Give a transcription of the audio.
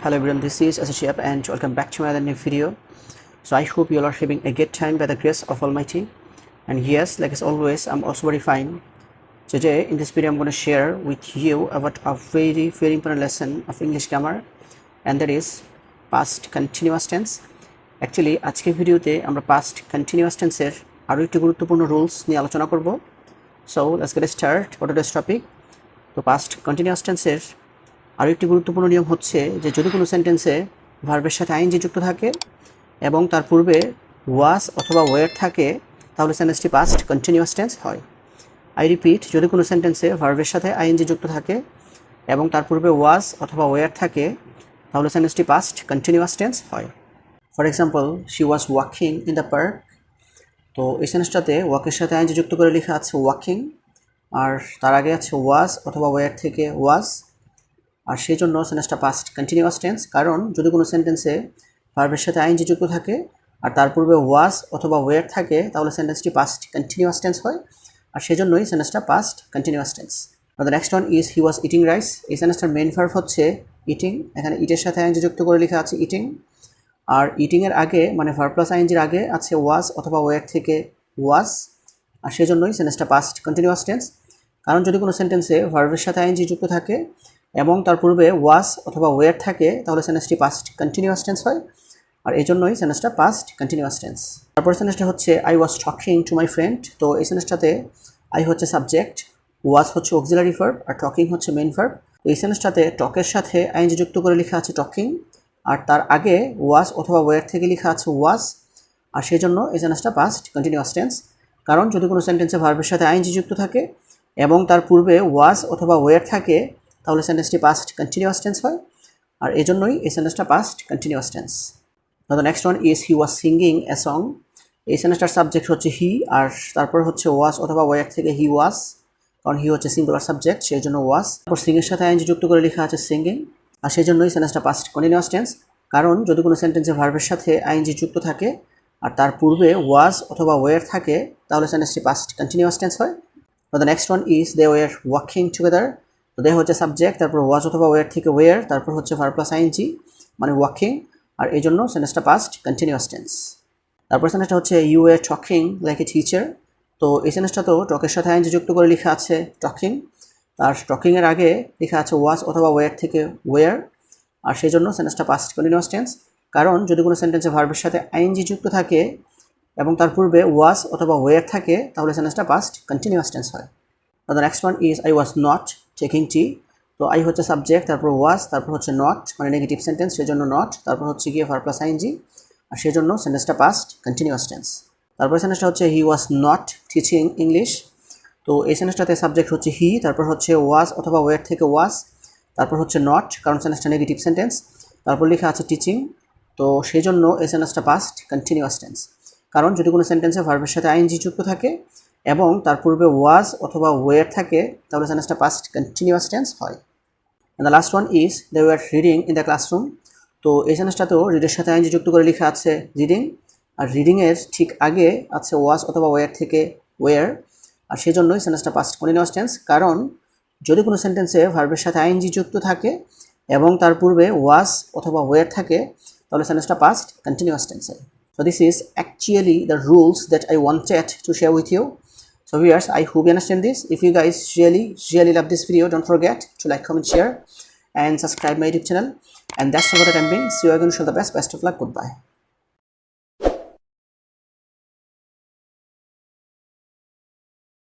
Hello everyone, this is Shihab and welcome back to another new video. So I hope you all are having a good time by the grace of Almighty. And yes, like as always, I'm also very fine. Today in this video I'm going to share with you about a very important lesson of English grammar, and that is past continuous tense. Actually আজকে ভিডিওতে আমরা past continuous tense এর আরো একটি গুরুত্বপূর্ণ rules নিয়ে আলোচনা করব. So let's get started for today's topic. তো past continuous tense এর আরও একটি গুরুত্বপূর্ণ নিয়ম হচ্ছে যে যদি কোনো সেন্টেন্সে ভার্বের সাথে আইএনজি যুক্ত থাকে এবং তার পূর্বে ওয়াজ অথবা ওয়ার থাকে তাহলে সেন্টেন্সটি পাস্ট কন্টিনিউয়াস টেন্স হয়। আই রিপিট, যদি কোনো সেন্টেন্সে ভার্বের সাথে আইএনজি যুক্ত থাকে এবং তার পূর্বে ওয়াজ অথবা ওয়ার থাকে তাহলে সেন্টেন্সটি পাস্ট কন্টিনিউয়াস টেন্স হয়। For example, she was walking in the park. তো এই সেন্টেন্সটাতে ওয়াকের সাথে আইএনজি যুক্ত করে লেখা আছে ওয়াকিং, আর তার আগে আছে ওয়াজ অথবা ওয়ার থেকে ওয়াজ, আর সেই জন্য সেন্টেন্সটা পাস্ট কন্টিনিউয়াস টেন্স। কারণ যদি কোনো সেন্টেন্সে ভার্বের সাথে আইএনজি যুক্ত থাকে আর তার পূর্বে ওয়াজ অথবা ওয়ার থাকে তাহলে সেন্টেন্সটি পাস্ট কন্টিনিউয়াস টেন্স হয়, আর সেই জন্যই সেন্টেন্সটা past continuous tense. The next one is he was eating rice. এই সেন্টেন্সটার মেইন ভার্ব হচ্ছে ইটিং। এখানে ইটের সাথে আইএনজি যুক্ত করে লেখা আছে ইটিং, আর ইটিংয়ের আগে মানে ভার্ব প্লাস আইএনজির আগে আছে ওয়াজ অথবা ওয়ার থেকে ওয়াজ, আর সেই জন্যই সেন্টেন্সটা পাস্ট কন্টিনিউয়াস টেন্স। কারণ যদি কোনো সেন্টেন্সে ভার্বের সাথে আইএনজি যুক্ত থাকে এবং তার পূর্বে ওয়াজ অথবা ওয়ার থাকে তাহলে সেন্টেন্সটি পাস্ট কন্টিনিউয়াস টেন্স হয়, আর এই জন্যই সেন্টেন্সটা পাস্ট কন্টিনিউয়াস টেন্স। তারপর সেন্টেন্সটা হচ্ছে I was talking to my friend. তো এই সেন্টেন্সটাতে আই হচ্ছে সাবজেক্ট, ওয়াজ হচ্ছে অক্সিলারি ভার্ব, আর টকিং হচ্ছে মেইন ভার্ব। তো এই সেন্টেন্সটাতে টকের সাথে আইএনজি যুক্ত করে লেখা আছে টকিং, আর তার আগে ওয়াজ অথবা ওয়ার থেকে লেখা আছে ওয়াজ, আর সেই জন্য এই সেন্টেন্সটা পাস্ট কন্টিনিউয়াস টেন্স। কারণ যদি কোনো সেন্টেন্সে ভার্বের সাথে আইএনজি যুক্ত থাকে এবং তার পূর্বে ওয়াজ অথবা ওয়ার থাকে তাহলে সেন্টেন্সটি পাস্ট কন্টিনিউয়াস টেন্স হয়, আর এই জন্যই এই সেন্টেন্সটা past continuous tense. The next one is he was singing a song. এই সেন্টেন্সটার সাবজেক্ট হচ্ছে হি, আর তারপর হচ্ছে ওয়াজ অথবা ওয়ার থেকে হি ওয়াজ, কারণ হি হচ্ছে সিঙ্গুলার সাবজেক্ট সেই জন্য ওয়াজ। তারপর সিংয়ের সাথে আইএনজি যুক্ত করে লেখা আছে সিঙ্গিং, আর সেই জন্যই সেন্টেন্সটা পাস্ট কন্টিনিউয়াস টেন্স। কারণ যদি কোনো সেন্টেন্সে ভার্বের সাথে আইএনজি যুক্ত থাকে আর তার পূর্বে ওয়াজ অথবা ওয়ার থাকে তাহলে সেন্টেন্সটি পাস্ট কন্টিনিউয়াস টেন্স হয়। The next one is they were walking together. তো দে হচ্ছে সাবজেক্ট, তারপর ওয়াজ অথবা ওয়ার থেকে ওয়ার, তারপর হচ্ছে ভার্ব প্লাস আইএনজি মানে ওয়াকিং, আর এই জন্য সেন্টেন্সটা পাস্ট কন্টিনিউয়াস টেন্স। তারপর সেন্টেন্সটা হচ্ছে you were talking like a teacher. তো এই সেন্টেন্সটা তো টকের সাথে আইএনজি যুক্ত করে লেখা আছে টকিং, আর টকিংয়ের আগে লেখা আছে ওয়াজ অথবা ওয়ার থেকে ওয়ার, আর সেই জন্য সেন্টেন্সটা পাস্ট কন্টিনিউয়াস টেন্স। কারণ যদি কোনো সেন্টেন্সে ভার্বের সাথে আইএনজি যুক্ত থাকে এবং তার পূর্বে ওয়াজ অথবা ওয়ার থাকে তাহলে সেন্টেন্সটা পাস্ট কন্টিনিউয়াস টেন্স হয়। The next one is I was not taking tea. তো আই হচ্ছে সাবজেক্ট, তারপর ওয়াজ, তারপর হচ্ছে নট মানে নেগেটিভ সেন্টেন্স সেই জন্য নট, তারপর হচ্ছে গিয়ে ভার্ব প্লাস আইএনজি, আর সেই জন্য সেন্টেন্সটা পাস্ট কন্টিনিউয়াস টেন্স। তারপর সেন্টেন্সটা হচ্ছে হি ওয়াজ নট টিচিং ইংলিশ। তো এই সেন্টেন্সটাতে সাবজেক্ট হচ্ছে হি, তারপর হচ্ছে ওয়াজ অথবা ওয়ার থেকে ওয়াজ, তারপর হচ্ছে নট কারণ সেন্টেন্সটা নেগেটিভ সেন্টেন্স, তারপর লেখা আছে টিচিং। তো সেই জন্য এই সেন্টেন্সটা পাস্ট কন্টিনিউয়াস টেন্স। কারণ যদি কোনো সেন্টেন্সে ভার্বের সাথে আইএনজি যুক্ত থাকে এবং তার পূর্বে ওয়াজ অথবা ওয়ার থাকে তাহলে সেন্টেন্সটা পাস্ট কন্টিনিউয়াস টেন্স হয়। And the last one is they were reading in the classroom. তো এই সেন্টেন্সটাতেও রিডের সাথে আইএনজি যুক্ত করে লেখা আছে রিডিং, আর রিডিংয়ের ঠিক আগে আছে ওয়াজ অথবা ওয়ার থেকে ওয়ার, আর সেই জন্যই সেন্টেন্সটা পাস্ট কন্টিনিউয়াস টেন্স। কারণ যদি কোনো সেন্টেন্সে ভার্বের সাথে আইএনজি যুক্ত থাকে এবং তার পূর্বে ওয়াজ অথবা ওয়ার থাকে তাহলে সেন্টেন্সটা পাস্ট কন্টিনিউয়াস টেন্স হয়। So this is actually the rules that I wanted to share with you. So viewers, I hope you understand this. If you guys really love this video, don't forget to like, comment, share and subscribe my YouTube channel. And that's all for the time being. See you again. Show the best of luck. Goodbye.